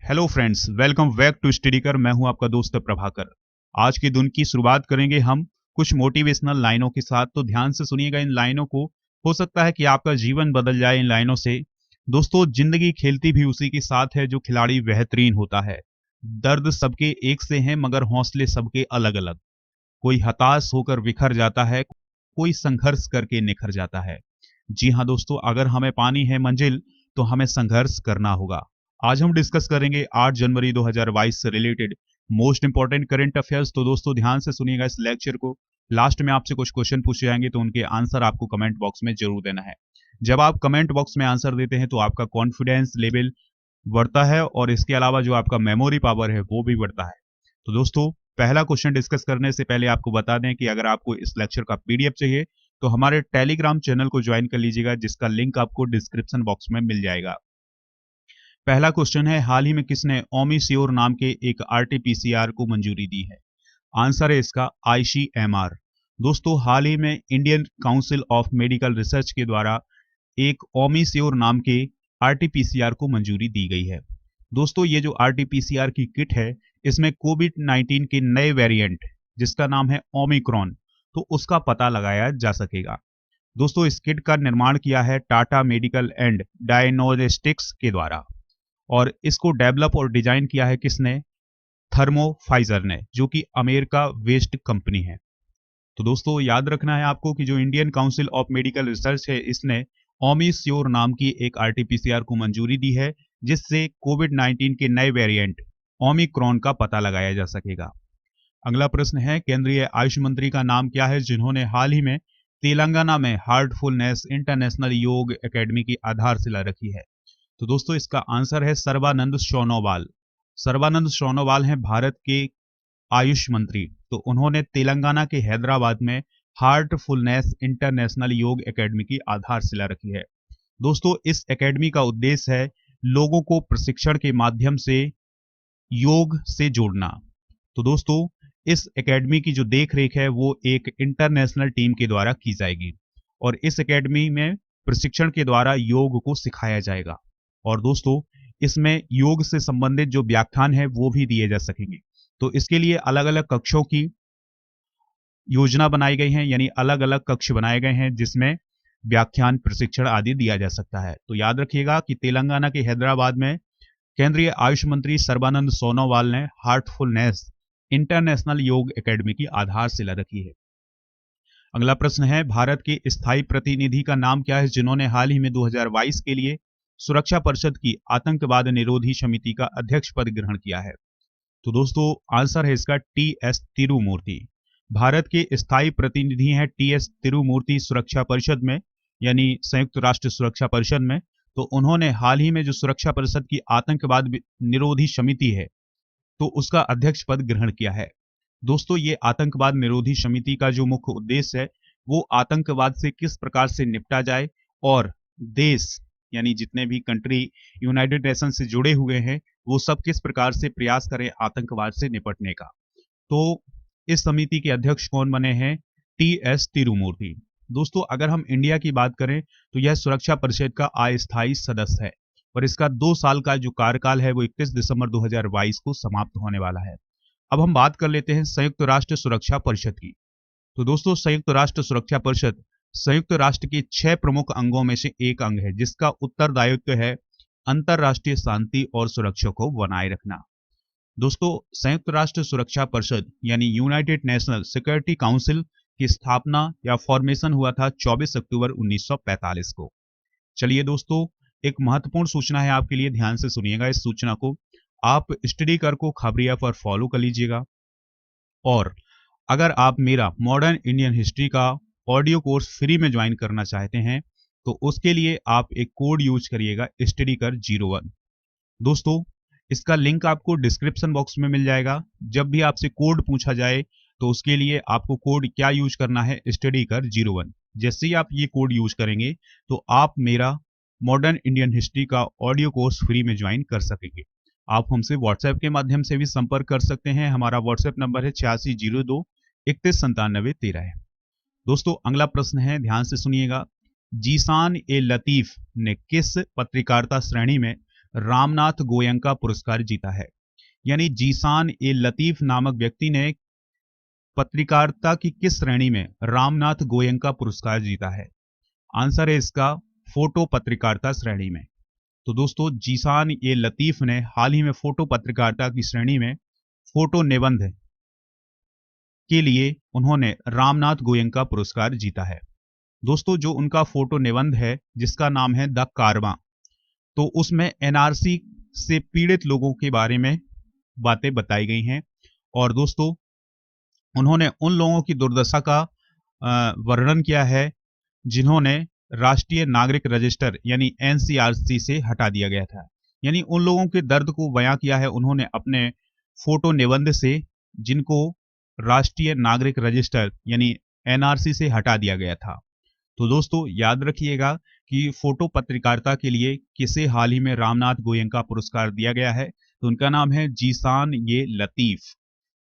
Hello friends, welcome back to study कर। मैं हूं आपका दोस्त प्रभाकर। आज के दिन की शुरुआत करेंगे हम कुछ मोटिवेशनल लाइनों के साथ। तो ध्यान से सुनिएगा इन लाइनों को। हो सकता है कि आपका जीवन बदल जाए इन लाइनों से। दोस्तों, जिंदगी खेलती भी उसी के साथ है जो खिलाड़ी बेहतरीन होता है। दर्द सबके एक से हैं मगर हौसले सबके अलग अलग। कोई हताश होकर बिखर जाता है, कोई संघर्ष करके निखर जाता है। जी हाँ दोस्तों, अगर हमें पानी है मंजिल तो हमें संघर्ष करना होगा। आज हम डिस्कस करेंगे 8 जनवरी 2022 से related most important current affairs. तो दोस्तों ध्यान से सुनिएगा इस लेक्चर को। लास्ट में आपसे कुछ क्वेश्चन पूछे जाएंगे तो उनके आंसर आपको कमेंट बॉक्स में जरूर देना है। जब आप कमेंट बॉक्स में आंसर देते हैं तो आपका कॉन्फिडेंस लेवल बढ़ता है और इसके अलावा जो आपका मेमोरी पावर है वो भी बढ़ता है। तो दोस्तों, पहला क्वेश्चन डिस्कस करने से पहले आपको बता दें कि अगर आपको इस लेक्चर का पीडीएफ चाहिए तो हमारे टेलीग्राम चैनल को ज्वाइन कर लीजिएगा, जिसका लिंक आपको डिस्क्रिप्शन बॉक्स में मिल जाएगा। पहला क्वेश्चन है, हाल ही में किसने ओमिसियोर नाम के एक आरटीपीसीआर को मंजूरी दी है? आंसर है इसका आईसीएमआर। दोस्तों, हाल ही में Indian council of medical research के द्वारा एक ओमिसियोर नाम के आरटीपीसीआर को मंजूरी दी गई है। दोस्तों, ये जो आरटीपीसीआर की किट है, इसमें कोविड 19 के नए वेरिएंट जिसका नाम है ओमिक्रॉन, तो उसका पता लगाया जा सकेगा। दोस्तों, इस किट का निर्माण किया है टाटा मेडिकल एंड डायग्नोस्टिक्स के द्वारा और इसको डेवलप और डिजाइन किया है किसने? थर्मो फाइजर ने, जो कि अमेरिका वेस्ट कंपनी है। तो दोस्तों, याद रखना है आपको कि जो Indian council of medical research है, इसने ओमिस्योर नाम की एक आरटीपीसीआर को मंजूरी दी है, जिससे कोविड 19 के नए वेरिएंट ओमिक्रॉन का पता लगाया जा सकेगा। अगला प्रश्न है, केंद्रीय आयुष मंत्री का नाम क्या है जिन्होंने हाल ही में तेलंगाना में हार्टफुलनेस इंटरनेशनल योग एकेडमी की आधारशिला रखी है? तो दोस्तों, इसका आंसर है सर्बानंद सोनोवाल। सर्बानंद सोनोवाल हैं भारत के आयुष मंत्री। तो उन्होंने तेलंगाना के हैदराबाद में हार्टफुलनेस इंटरनेशनल योग एकेडमी की आधारशिला रखी है। दोस्तों, इस एकेडमी का उद्देश्य है लोगों को प्रशिक्षण के माध्यम से योग से जोड़ना। तो दोस्तों, इस एकेडमी की जो देख रेख है वो एक इंटरनेशनल टीम के द्वारा की जाएगी और इस एकेडमी में प्रशिक्षण के द्वारा योग को सिखाया जाएगा। और दोस्तों, इसमें योग से संबंधित जो व्याख्यान है वो भी दिए जा सकेंगे। तो इसके लिए अलग अलग कक्षों की योजना बनाई गई है, यानी अलग अलग कक्ष बनाए गए हैं जिसमें व्याख्यान प्रशिक्षण आदि दिया जा सकता है। तो याद रखिएगा कि तेलंगाना के हैदराबाद में केंद्रीय आयुष मंत्री सर्बानंद सोनोवाल ने हार्टफुलनेस इंटरनेशनल योग एकेडमी की आधारशिला रखी है। अगला प्रश्न है, भारत के स्थायी प्रतिनिधि का नाम क्या है जिन्होंने हाल ही में 2022 के लिए सुरक्षा परिषद की आतंकवाद निरोधी समिति का अध्यक्ष पद ग्रहण किया है? तो दोस्तों, आंसर है इसका टीएस तिरुमूर्ति। भारत के स्थायी प्रतिनिधि हैं टीएस तिरुमूर्ति सुरक्षा परिषद में, यानी संयुक्त राष्ट्र सुरक्षा परिषद में। तो उन्होंने हाल ही में जो सुरक्षा परिषद की आतंकवाद निरोधी समिति है, तो उसका अध्यक्ष पद ग्रहण किया है। दोस्तों, ये आतंकवाद निरोधी समिति का जो मुख्य उद्देश्य है वो आतंकवाद से किस प्रकार से निपटा जाए और देश, यानी जितने भी कंट्री यूनाइटेड नेशन से जुड़े हुए हैं, वो सब किस प्रकार से प्रयास करें आतंकवाद से निपटने का। तो इस समिति के अध्यक्ष कौन बने हैं? टीएस तिरुमूर्ति। दोस्तों, अगर हम इंडिया की बात करें तो यह सुरक्षा परिषद का अस्थायी सदस्य है और इसका 2 साल का जो कार्यकाल है वो 31 दिसंबर 2022 को समाप्त होने वाला है। अब हम बात कर लेते हैं संयुक्त राष्ट्र सुरक्षा परिषद की। तो दोस्तों, संयुक्त राष्ट्र सुरक्षा परिषद संयुक्त राष्ट्र के 6 प्रमुख अंगों में से एक अंग है जिसका उत्तरदायित्व है अंतरराष्ट्रीय शांति और सुरक्षा को बनाए रखना। दोस्तों, संयुक्त राष्ट्र सुरक्षा परिषद यानी यूनाइटेड नेशनल सिक्योरिटी काउंसिल की स्थापना या फॉर्मेशन हुआ था 24 अक्टूबर 1945 को। चलिए दोस्तों, एक महत्वपूर्ण सूचना है आपके लिए, ध्यान से सुनिएगा इस सूचना को। आप स्टडी कर को खबरिया पर फॉलो कर लीजिएगा और अगर आप मेरा मॉडर्न इंडियन हिस्ट्री का ऑडियो कोर्स फ्री में ज्वाइन करना चाहते हैं तो उसके लिए आप एक कोड यूज करिएगा, स्टडी कर 01। दोस्तों, इसका लिंक आपको डिस्क्रिप्शन बॉक्स में मिल जाएगा। जब भी आपसे कोड पूछा जाए तो उसके लिए आपको कोड क्या यूज करना है? स्टडी कर 01। जैसे ही आप ये कोड यूज करेंगे तो आप मेरा मॉडर्न इंडियन हिस्ट्री का ऑडियो कोर्स फ्री में ज्वाइन कर सकेंगे। आप हमसे व्हाट्सएप के माध्यम से भी संपर्क कर सकते हैं। हमारा व्हाट्सएप नंबर है 8602 319713 है। दोस्तों, अगला प्रश्न है, ध्यान से सुनिएगा। जीशान ए लतीफ ने किस पत्रकारिता श्रेणी में रामनाथ गोयंका पुरस्कार जीता है। यानी जीसान ए लतीफ नामक व्यक्ति ने पत्रकारिता की किस श्रेणी में रामनाथ गोयंका पुरस्कार जीता है? आंसर है इसका फोटो पत्रकारिता श्रेणी में। तो दोस्तों, जीसान ए लतीफ ने हाल ही में फोटो पत्रकारिता की श्रेणी में फोटो निबंध के लिए उन्होंने रामनाथ गोयंका पुरस्कार जीता है। दोस्तों, जो उनका फोटो निबंध है जिसका नाम है द कारवां, तो उसमें एनआरसी से पीड़ित लोगों के बारे में बातें बताई गई हैं। और दोस्तों, उन्होंने उन लोगों की दुर्दशा का वर्णन किया है जिन्होंने राष्ट्रीय नागरिक रजिस्टर यानी एनसीआरसी से हटा दिया गया था। यानी उन लोगों के दर्द को बयां किया है उन्होंने अपने फोटो निबंध से, जिनको राष्ट्रीय नागरिक रजिस्टर यानी एनआरसी से हटा दिया गया था। तो दोस्तों, याद रखिएगा कि फोटो पत्रकारिता के लिए किसे हाल ही में रामनाथ गोयंका पुरस्कार दिया गया है, तो उनका नाम है जीसान ये लतीफ।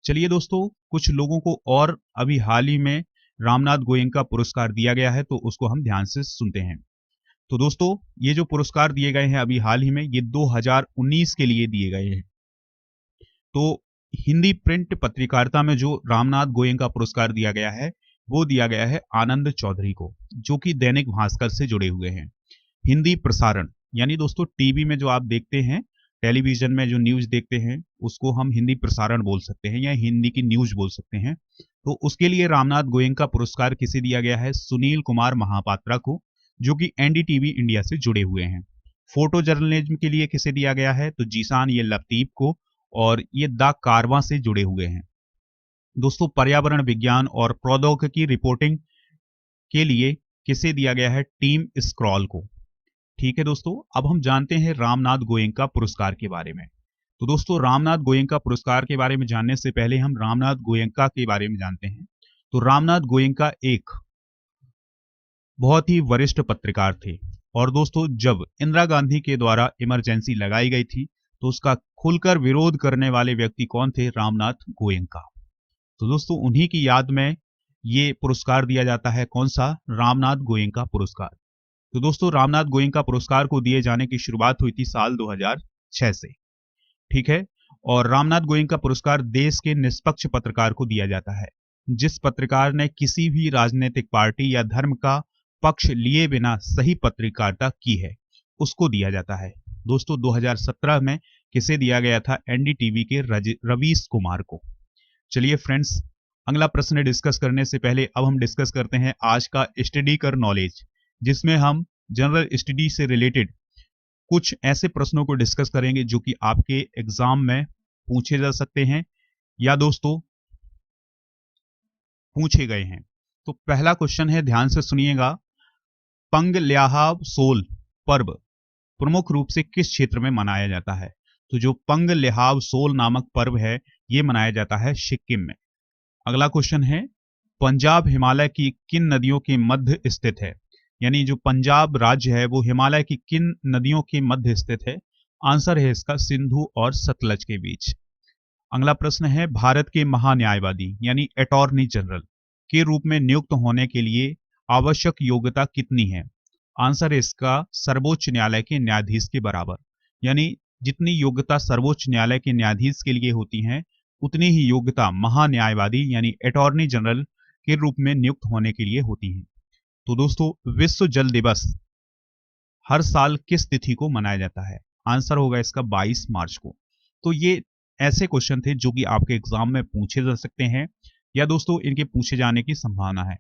चलिए दोस्तों, कुछ लोगों को और अभी हाल ही में रामनाथ गोयंका पुरस्कार दिया गया है, तो उसको हम ध्यान से सुनते हैं। तो दोस्तों, ये जो पुरस्कार दिए गए हैं अभी हाल ही में, ये 2019 के लिए दिए गए हैं। तो हिंदी प्रिंट पत्रकारिता में जो रामनाथ गोयंका पुरस्कार दिया गया है, वो दिया गया है आनंद चौधरी को, जो कि दैनिक भास्कर से जुड़े हुए हैं। हिंदी प्रसारण यानी दोस्तों, टीवी में जो आप देखते हैं, टेलीविजन में जो न्यूज देखते हैं, उसको हम हिंदी प्रसारण बोल सकते हैं या हिंदी की न्यूज बोल सकते हैं। तो उसके लिए रामनाथ गोयंका पुरस्कार किसे दिया गया है? सुनील कुमार महापात्रा को, जो कि एनडीटीवी इंडिया से जुड़े हुए हैं। फोटो जर्नलिज्म के लिए किसे दिया गया है? तो जीसान ये लतीफ को, और ये द कारवां से जुड़े हुए हैं। दोस्तों, पर्यावरण विज्ञान और प्रौद्योगिकी रिपोर्टिंग के लिए किसे दिया गया है? टीम स्क्रॉल को। ठीक है दोस्तों, अब हम जानते हैं रामनाथ गोयंका पुरस्कार के बारे में। तो दोस्तों, रामनाथ गोयंका पुरस्कार के बारे में जानने से पहले हम रामनाथ गोयंका के बारे में जानते हैं। तो रामनाथ गोयंका एक बहुत ही वरिष्ठ पत्रकार थे। और दोस्तों, जब इंदिरा गांधी के द्वारा इमरजेंसी लगाई गई थी, तो उसका खुलकर विरोध करने वाले व्यक्ति कौन थे? रामनाथ गोयंका। तो दोस्तों, उन्हीं की याद में ये पुरस्कार दिया जाता है। कौन सा? रामनाथ गोयंका पुरस्कार। तो दोस्तों, रामनाथ गोयंका पुरस्कार को दिए जाने की शुरुआत हुई थी साल 2006 से। ठीक है। और रामनाथ गोयंका पुरस्कार देश के निष्पक्ष पत्रकार को दिया जाता है, जिस पत्रकार ने किसी भी राजनीतिक पार्टी या धर्म का पक्ष लिए बिना सही पत्रकारिता की है, उसको दिया जाता है। दोस्तों, 2017 में किसे दिया गया था? एनडीटीवी के रवीश कुमार को। चलिए फ्रेंड्स, अगला प्रश्न डिस्कस करने से पहले अब हम डिस्कस करते हैं आज का स्टडी कर नॉलेज, जिसमें हम जनरल स्टडी से रिलेटेड कुछ ऐसे प्रश्नों को डिस्कस करेंगे जो कि आपके एग्जाम में पूछे जा सकते हैं या दोस्तों पूछे गए हैं। तो पहला क्वेश्चन है, ध्यान से सुनिएगा। पंग ल्याहाब सोल पर्व प्रमुख रूप से किस क्षेत्र में मनाया जाता है? तो जो पंग ल्याहाब सोल नामक पर्व है, ये मनाया जाता है सिक्किम में। अगला क्वेश्चन है, पंजाब हिमालय की किन नदियों के मध्य स्थित है? यानी जो पंजाब राज्य है वो हिमालय की किन नदियों के मध्य स्थित है? आंसर है इसका सिंधु और सतलज के बीच। अगला प्रश्न है, भारत के महान्यायवादी यानी अटॉर्नी जनरल के रूप में नियुक्त होने के लिए आवश्यक योग्यता कितनी है? आंसर है इसका सर्वोच्च न्यायालय के न्यायाधीश के बराबर। यानी जितनी योग्यता सर्वोच्च न्यायालय के न्यायाधीश के लिए होती है, उतनी ही योग्यता महान्यायवादी यानी अटॉर्नी जनरल के रूप में नियुक्त होने के लिए होती है। तो दोस्तों, विश्व जल दिवस हर साल किस तिथि को मनाया जाता है? आंसर होगा इसका 22 मार्च को। तो ये ऐसे क्वेश्चन थे जो कि आपके एग्जाम में पूछे जा सकते हैं या दोस्तों इनके पूछे जाने की संभावना है।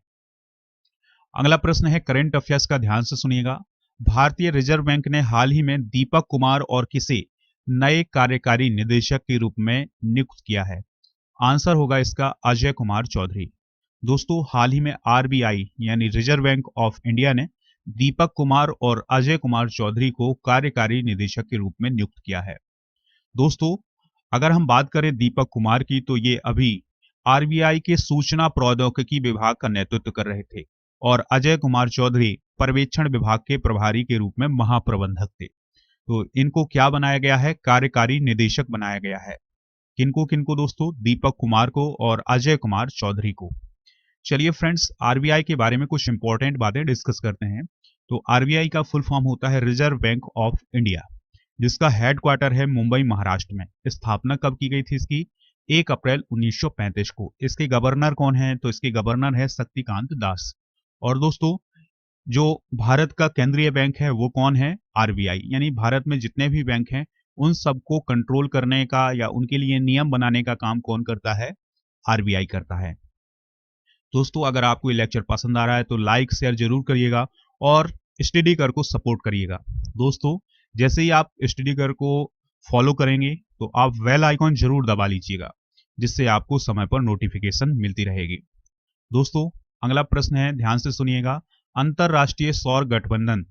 अगला प्रश्न है करंट अफेयर्स का, ध्यान से सुनिएगा। भारतीय रिजर्व बैंक ने हाल ही में दीपक कुमार और किसे नए कार्यकारी निदेशक के रूप में नियुक्त किया है? आंसर होगा इसका अजय कुमार चौधरी। दोस्तों, हाल ही में आरबीआई यानी रिजर्व बैंक ऑफ इंडिया ने दीपक कुमार और अजय कुमार चौधरी को कार्यकारी निदेशक के रूप में नियुक्त किया है। दोस्तों, अगर हम बात करें दीपक कुमार की, तो ये अभी आरबीआई के सूचना प्रौद्योगिकी विभाग का नेतृत्व कर रहे थे और अजय कुमार चौधरी पर्यवेक्षण विभाग के प्रभारी के रूप में महाप्रबंधक थे। तो इनको क्या बनाया गया है? कार्यकारी निदेशक बनाया गया है। किनको किनको दोस्तों? दीपक कुमार को और अजय कुमार चौधरी को। चलिए फ्रेंड्स, आरबीआई के बारे में कुछ इंपॉर्टेंट बातें डिस्कस करते हैं। तो आरबीआई का फुल फॉर्म होता है रिजर्व बैंक ऑफ इंडिया। जिसका हेडक्वार्टर है मुंबई महाराष्ट्र में। स्थापना कब की गई थी इसकी? 1 अप्रैल 1935 को। इसके गवर्नर कौन है? तो इसके गवर्नर है शक्तिकांत दास। और दोस्तों, जो भारत का केंद्रीय बैंक है वो कौन है? आरबीआई। यानी भारत में जितने भी बैंक हैं उन सबको कंट्रोल करने का या उनके लिए नियम बनाने का काम कौन करता है? आरबीआई करता है। दोस्तों, अगर आपको ये लेक्चर पसंद आ रहा है तो लाइक शेयर जरूर करिएगा और स्टडी कर को सपोर्ट करिएगा। दोस्तों, जैसे ही आप स्टडी कर को फॉलो करेंगे तो आप बेल आइकॉन जरूर दबा लीजिएगा, जिससे आपको समय पर नोटिफिकेशन मिलती रहेगी। दोस्तों, अगला प्रश्न है, ध्यान से सुनिएगा। अंतरराष्ट्रीय सौर गठबंधन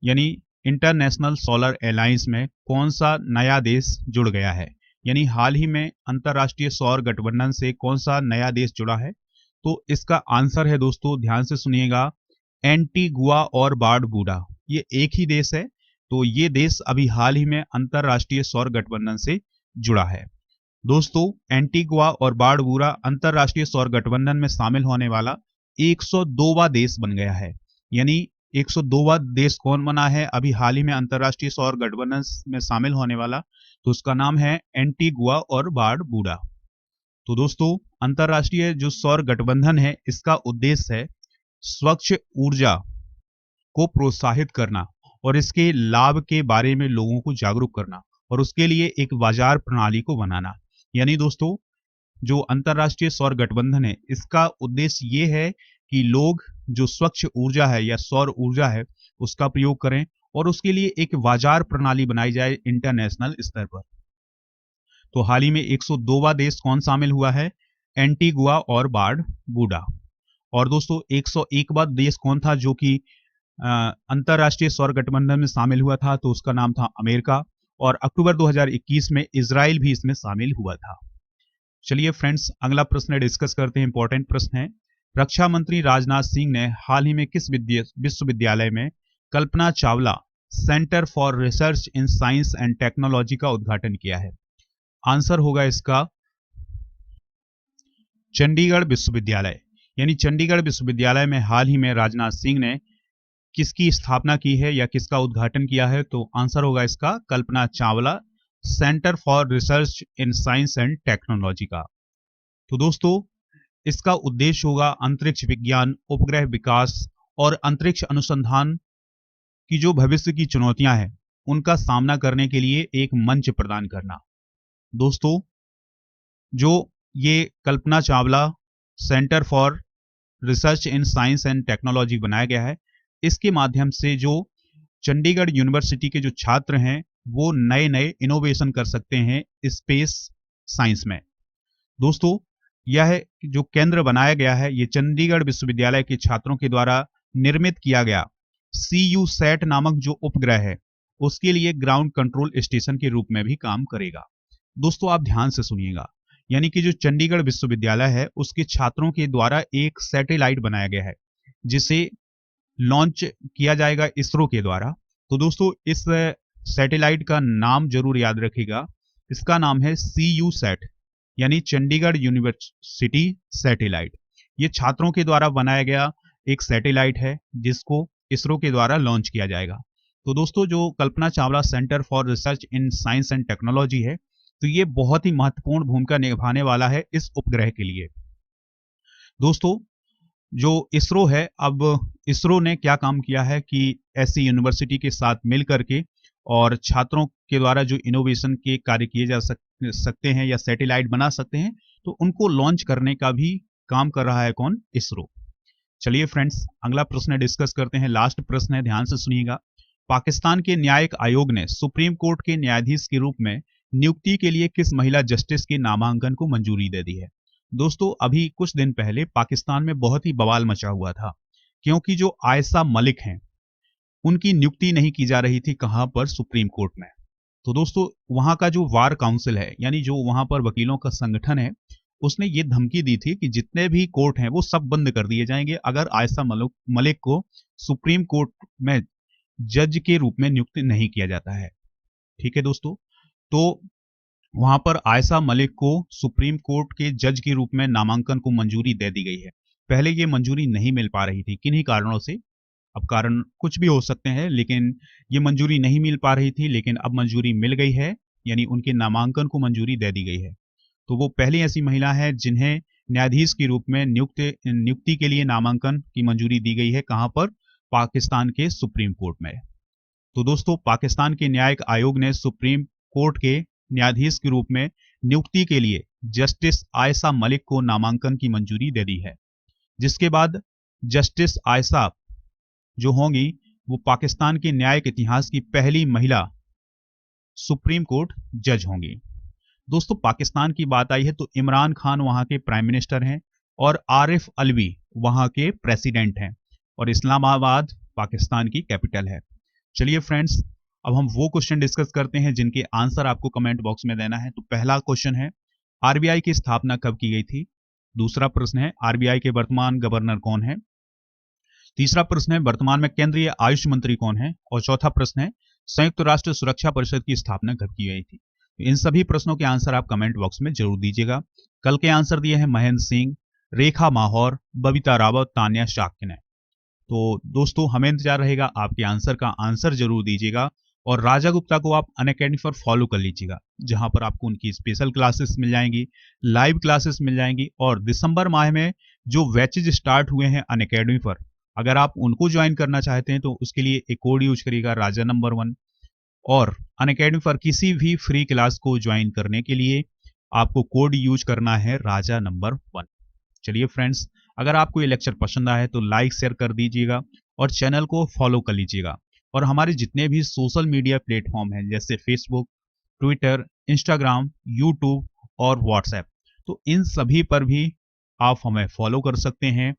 यानी इंटरनेशनल सोलर अलायंस में कौन सा नया देश जुड़ गया है? यानी हाल ही में अंतरराष्ट्रीय सौर गठबंधन से कौन सा नया देश जुड़ा है? तो इसका आंसर है दोस्तों, ध्यान से सुनिएगा, एंटीगुआ और बारबुडा। ये एक ही देश है। तो ये देश अभी हाल ही में अंतरराष्ट्रीय सौर गठबंधन से जुड़ा है। दोस्तों, एंटीगुआ और बारबुडा अंतरराष्ट्रीय सौर गठबंधन में शामिल होने वाला 102वां देश बन गया है। यानी 102वां देश कौन बना है अभी हाल ही में अंतरराष्ट्रीय सौर गठबंधन में शामिल होने वाला? तो उसका नाम है एंटीगुआ और बारबुडा। तो दोस्तों, अंतरराष्ट्रीय जो सौर गठबंधन है इसका उद्देश्य है स्वच्छ ऊर्जा को प्रोत्साहित करना और इसके लाभ के बारे में लोगों को जागरूक करना और उसके लिए एक बाजार प्रणाली को बनाना। यानी दोस्तों, जो अंतरराष्ट्रीय सौर गठबंधन है इसका उद्देश्य ये है कि लोग जो स्वच्छ ऊर्जा है या सौर ऊर्जा है उसका प्रयोग करें और उसके लिए एक बाजार प्रणाली बनाई जाए इंटरनेशनल स्तर पर। तो हाल ही में 102वां देश कौन शामिल हुआ है? एंटीगुआ और बारबुडा। और दोस्तों, 101वां देश कौन था जो कि अंतरराष्ट्रीय सौर गठबंधन में शामिल हुआ था? तो उसका नाम था अमेरिका। और अक्टूबर 2021 में इजराइल भी इसमें शामिल हुआ था। चलिए फ्रेंड्स, अगला प्रश्न डिस्कस करते हैं। इंपॉर्टेंट प्रश्न है। रक्षा मंत्री राजनाथ सिंह ने हाल ही में किस विश्वविद्यालय में Kalpana Chawla centre for research in science and technology का उद्घाटन किया है? आंसर होगा इसका चंडीगढ़ विश्वविद्यालय। यानी चंडीगढ़ विश्वविद्यालय में हाल ही में राजनाथ सिंह ने किसकी स्थापना की है या किसका उद्घाटन किया है? तो आंसर होगा इसका Kalpana Chawla centre for research in science and technology का। तो दोस्तों, इसका उद्देश्य होगा अंतरिक्ष विज्ञान, उपग्रह विकास और अंतरिक्ष अनुसंधान की जो भविष्य की चुनौतियां हैं उनका सामना करने के लिए एक मंच प्रदान करना। दोस्तों, जो ये Kalpana Chawla centre for research in science and technology बनाया गया है, इसके माध्यम से जो चंडीगढ़ यूनिवर्सिटी के जो छात्र हैं वो नए नए इनोवेशन कर सकते हैं स्पेस साइंस में। दोस्तों, यह जो केंद्र बनाया गया है ये चंडीगढ़ विश्वविद्यालय के छात्रों के द्वारा निर्मित किया गया CuSat नामक जो उपग्रह है उसके लिए ग्राउंड कंट्रोल स्टेशन के रूप में भी काम करेगा। दोस्तों, आप ध्यान से सुनिएगा। यानी कि जो चंडीगढ़ विश्वविद्यालय है उसके छात्रों के द्वारा एक सैटेलाइट बनाया गया है जिसे लॉन्च किया जाएगा इसरो के द्वारा। तो दोस्तों, इस सैटेलाइट का नाम जरूर याद रखिएगा। इसका नाम है CuSat यानी चंडीगढ़ यूनिवर्सिटी सैटेलाइट। ये छात्रों के द्वारा बनाया गया एक सैटेलाइट है जिसको इसरो के द्वारा लॉन्च किया जाएगा। तो दोस्तों, जो Kalpana Chawla centre for research in science and technology है तो ये बहुत ही महत्वपूर्ण भूमिका निभाने वाला है इस उपग्रह के लिए। दोस्तों, जो इसरो है, अब इसरो ने क्या काम किया है कि ऐसी यूनिवर्सिटी के साथ मिल करके और छात्रों के द्वारा जो इनोवेशन के कार्य किए जा सकते हैं या सैटेलाइट बना सकते हैं तो उनको लॉन्च करने का भी काम कर रहा है कौन? इसरो। चलिए फ्रेंड्स, अगला प्रश्न डिस्कस करते हैं। लास्ट प्रश्न है, ध्यान से सुनिएगा। पाकिस्तान के न्यायिक आयोग ने सुप्रीम कोर्ट के न्यायाधीश के रूप में नियुक्ति के लिए किस महिला जस्टिस के नामांकन को मंजूरी दे दी है? दोस्तों, अभी कुछ दिन पहले पाकिस्तान में बहुत ही बवाल मचा हुआ था क्योंकि जो आयशा मलिक हैं उनकी नियुक्ति नहीं की जा रही थी। कहां पर? सुप्रीम कोर्ट में। तो दोस्तों, वहां का जो वार काउंसिल है यानी जो वहां पर वकीलों का संगठन है उसने ये धमकी दी थी कि जितने भी कोर्ट हैं वो सब बंद कर दिए जाएंगे अगर आयशा मलिक को सुप्रीम कोर्ट में जज के रूप में नियुक्त नहीं किया जाता है। ठीक है दोस्तों, तो वहां पर आयशा मलिक को सुप्रीम कोर्ट के जज के रूप में नामांकन को मंजूरी दे दी गई है। पहले ये मंजूरी नहीं मिल पा रही थी, किन्हीं कारणों से। अब कारण कुछ भी हो सकते हैं, लेकिन ये मंजूरी नहीं मिल पा रही थी, लेकिन अब मंजूरी मिल गई है, यानी उनके नामांकन को मंजूरी दे दी गई है। तो वो पहली ऐसी महिला है जिन्हें न्यायाधीश के रूप में नियुक्ति के लिए नामांकन की मंजूरी दी गई है। कहाँ पर? पाकिस्तान के सुप्रीम कोर्ट में। तो दोस्तों, पाकिस्तान के न्यायिक आयोग ने सुप्रीम कोर्ट के न्यायाधीश के रूप में नियुक्ति के लिए जस्टिस आयशा मलिक को नामांकन की मंजूरी दे दी है, जिसके बाद जस्टिस आयशा जो होंगी वो पाकिस्तान के न्यायिक इतिहास की पहली महिला सुप्रीम कोर्ट जज होंगी। दोस्तों, पाकिस्तान की बात आई है तो इमरान खान वहां के प्राइम मिनिस्टर हैं और आरिफ अलवी वहां के प्रेसिडेंट हैं, और इस्लामाबाद पाकिस्तान की कैपिटल है। चलिए फ्रेंड्स, अब हम वो क्वेश्चन डिस्कस करते हैं जिनके आंसर आपको कमेंट बॉक्स में देना है। तो पहला क्वेश्चन है, आरबीआई की स्थापना कब की गई थी? दूसरा प्रश्न है, आरबीआई के वर्तमान गवर्नर कौन है? तीसरा प्रश्न है, वर्तमान में केंद्रीय आयुष मंत्री कौन है? और चौथा प्रश्न है, संयुक्त राष्ट्र सुरक्षा परिषद की स्थापना कब की गई थी? इन सभी प्रश्नों के आंसर आप कमेंट बॉक्स में जरूर दीजिएगा। कल के आंसर दिए हैं महेंद्र सिंह, रेखा माहौर, बबीता रावत, तान्या शाक्य ने। तो दोस्तों, हमें इंतजार रहेगा आपके आंसर का। आंसर जरूर दीजिएगा, और राजा गुप्ता को आप अनअकैडमी पर फॉलो कर लीजिएगा, जहां पर आपको उनकी स्पेशल क्लासेस मिल जाएंगी, लाइव क्लासेस मिल जाएंगी। और दिसंबर माह में जो बैचेज स्टार्ट हुए हैं अनअकैडमी पर, अगर आप उनको ज्वाइन करना चाहते हैं तो उसके लिए एक कोड यूज करिएगा, राजा नंबर 1। और अनअकैडमी पर किसी भी फ्री क्लास को ज्वाइन करने के लिए आपको कोड यूज करना है, राजा नंबर 1। चलिए फ्रेंड्स, अगर आपको ये लेक्चर पसंद आया है तो लाइक शेयर कर दीजिएगा और चैनल को फॉलो कर लीजिएगा। और हमारे जितने भी सोशल मीडिया प्लेटफॉर्म हैं, जैसे फेसबुक, ट्विटर, इंस्टाग्राम, यूट्यूब और व्हाट्सएप, तो इन सभी पर भी आप हमें फॉलो कर सकते हैं।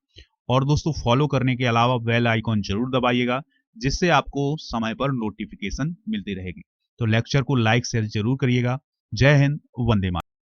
और दोस्तों, फॉलो करने के अलावा बेल आइकॉन जरूर दबाइएगा, जिससे आपको समय पर नोटिफिकेशन मिलती रहेगी। तो लेक्चर को लाइक शेयर जरूर करिएगा। जय हिंद, वंदे मातरम।